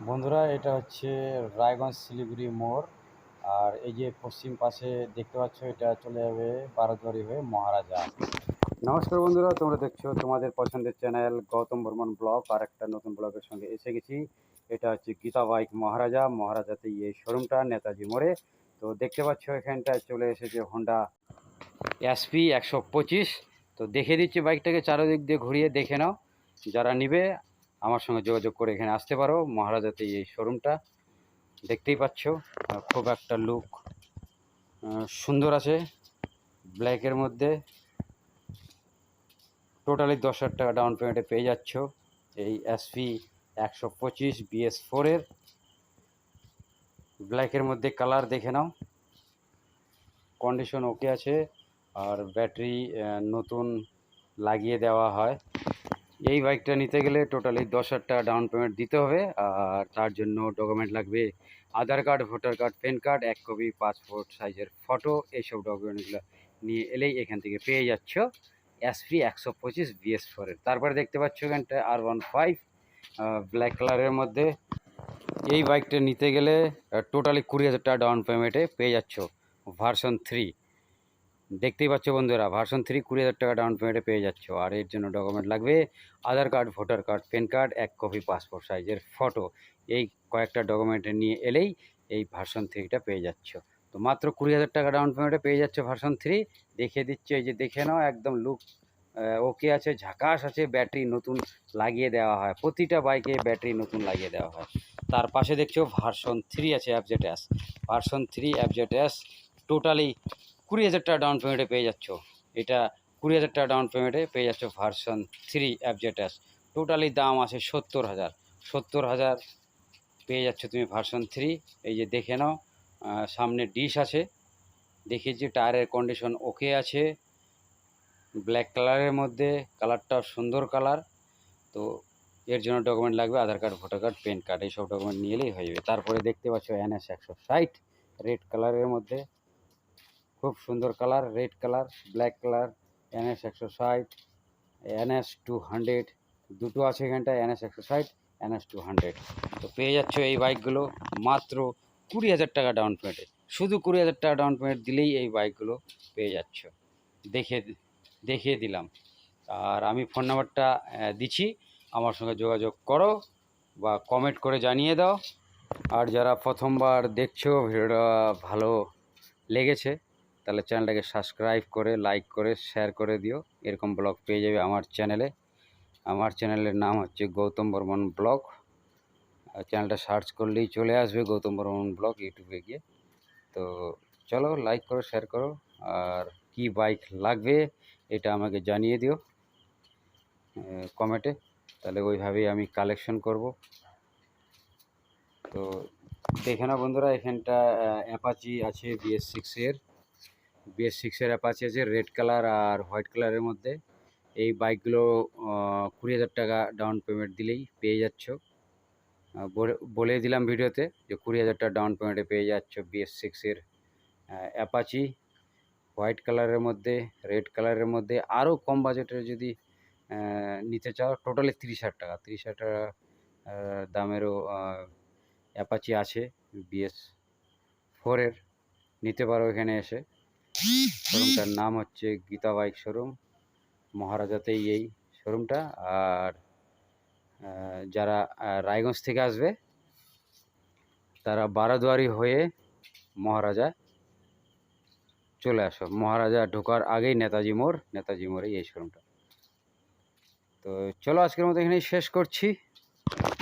বন্ধুরা, এটা হচ্ছে রায়গঞ্জ শিলিগুড়ি মোড়। আর এই যে পশ্চিম পাশে দেখতে পাচ্ছ, এটা চলে যাবে বারোদুয়ারি হয়ে মহারাজা। নমস্কার বন্ধুরা, তোমরা দেখছো তোমাদের পছন্দের চ্যানেল গৌতম বর্মন ব্লগ। আর একটা নতুন ব্লগের সঙ্গে এসে গেছি। এটা হচ্ছে গীতা বাইক মহারাজাতে এই শোরুমটা নেতাজি মোড়ে। তো দেখতে পাচ্ছ এখানটায় চলে এসেছে হোন্ডা এসপি 125। তো দেখে দিচ্ছি বাইকটাকে, চারিদিক দিয়ে ঘুরিয়ে দেখে নাও। যারা নিবে আমার সঙ্গে যোগাযোগ করে এখানে আসতে পারো। মহারাজাতে এই শোরুমটা দেখতেই পাচ্ছ, খুব একটা লুক সুন্দর আছে। ব্ল্যাকের মধ্যে টোটালি 10,000 টাকা ডাউন পেমেন্টে পেয়ে যাচ্ছ এই এসপি 125 BS4 ব্ল্যাকের মধ্যে। কালার দেখে নাও, কন্ডিশন ওকে আছে। আর ব্যাটারি নতুন লাগিয়ে দেওয়া হয়। এই বাইকটা নিতে গেলে টোটালি 10,000 টাকা ডাউন পেমেন্ট দিতে হবে। আর তার জন্য ডকুমেন্ট লাগবে Aadhaar card, voter card, PAN card, 1 copy passport সাইজের ফটো। এইসব ডকুমেন্টগুলো নিয়ে এলেই এখান থেকে পেয়ে যাচ্ছ এসপি 125 BS4। তারপরে দেখতে পাচ্ছ এখানটা R15 ব্ল্যাক কালারের মধ্যে। এই বাইকটা নিতে গেলে টোটালি 20,000 টাকা ডাউন পেমেন্টে পেয়ে যাচ্ছ ভার্সন 3। দেখতেই পাচ্ছ বন্ধুরা, ভার্সন 3 20,000 টাকা ডাউন পেমেন্টে পেয়ে যাচ্ছ। আর এর জন্য ডকুমেন্ট লাগবে Aadhaar card, voter card, PAN card, 1 copy passport সাইজের ফটো। এই কয়েকটা ডকুমেন্ট নিয়ে এলেই এই ভার্সন 3টা পেয়ে যাচ্ছ। তো মাত্র 20,000 টাকা ডাউন পেমেন্টে পেয়ে যাচ্ছ ভার্সন 3। দেখিয়ে দিচ্ছে, এই যে দেখে নাও, একদম লুক ওকে আছে, ঝাকাস আছে। ব্যাটারি নতুন লাগিয়ে দেওয়া হয়, প্রতিটা বাইকে ব্যাটারি নতুন লাগিয়ে দেওয়া হয়। তার পাশে দেখছো ভার্সন 3 আছে FZS। ভার্সন 3 FZS টোটালি 20,000 টাকা ডাউন পেমেন্টে পেয়ে যাচ্ছ। এটা 20,000 টাকা ডাউন পেমেন্টে পেয়ে যাচ্ছ ভার্সন 3 FZS। টোটালি দাম আছে 70,000। 70,000 পেয়ে যাচ্ছ তুমি ভার্সন 3। এই যে দেখে নাও, সামনে ডিশ আছে, দেখিয়েছি। টায়ারের কন্ডিশন ওকে আছে, ব্ল্যাক কালারের মধ্যে। কালারটা সুন্দর কালার। তো এর জন্য ডকুমেন্ট লাগবে Aadhaar card, voter card, PAN card. এইসব ডকুমেন্ট নিয়ে এলেই হয়ে যাবে। তারপরে দেখতে পাচ্ছ NS 160 রেড কালারের মধ্যে, খুব সুন্দর colour, red colour, black colour. NS 160, NS 200 দুটো আছে এখানটায়, NS 160, NS 200। তো পেয়ে যাচ্ছ এই বাইকগুলো মাত্র 20,000 টাকা ডাউন পেমেন্টে। শুধু 20,000 টাকা ডাউন পেমেন্ট দিলেই এই বাইকগুলো পেয়ে যাচ্ছ। দেখিয়ে দিলাম। আর আমি ফোন নাম্বারটা দিচ্ছি, আমার সঙ্গে যোগাযোগ করো বা কমেন্ট করে জানিয়ে দাও। আর যারা প্রথমবার দেখছো, ভিডিওটা ভালো লেগেছে তাহলে চ্যানেলটাকে সাবস্ক্রাইব করে, লাইক করে, শেয়ার করে দিও। এরকম ব্লগ পেয়ে যাবে আমার চ্যানেলে। আমার চ্যানেলের নাম হচ্ছে গৌতম বর্মন ব্লগ। চ্যানেলটা সার্চ করলেই চলে আসবে গৌতম বর্মন ব্লগ ইউটিউবে গিয়ে। তো চলো, লাইক করো, শেয়ার করো। আর কি বাইক লাগবে এটা আমাকে জানিয়ে দিও কমেন্টে, তাহলে ওইভাবেই আমি কালেকশন করব। তো দেখে না বন্ধুরা, এখানটা অ্যাপাচি আছে BS6 এর অ্যাপাচি আছে, রেড কালার আর হোয়াইট কালারের মধ্যে। এই বাইকগুলো 20,000 টাকা ডাউন পেমেন্ট দিলেই পেয়ে যাচ্ছ। বলে দিলাম ভিডিওতে যে 20,000 টাকা ডাউন পেমেন্টে পেয়ে যাচ্ছ BS6 অ্যাপাচি হোয়াইট কালারের মধ্যে, রেড কালারের মধ্যে। আরও কম বাজেটের যদি নিতে চাও, টোটালি 30,000 টাকা, 30,000 টাকা দামেরও অ্যাপাচি আছে BS4 নিতে পারো এখানে এসে। শোরুমটার নাম হচ্ছে গীতা বাইক শোরুম, মহারাজাতেই এই শোরুমটা। আর যারা রায়গঞ্জ থেকে আসবে তারা বারোদুয়ারি হয়ে মহারাজা চলে আসো। মহারাজা ঢোকার আগেই নেতাজি মোড়ে এই শোরুমটা। তো চলো, আজকের মতো এখানেই শেষ করছি।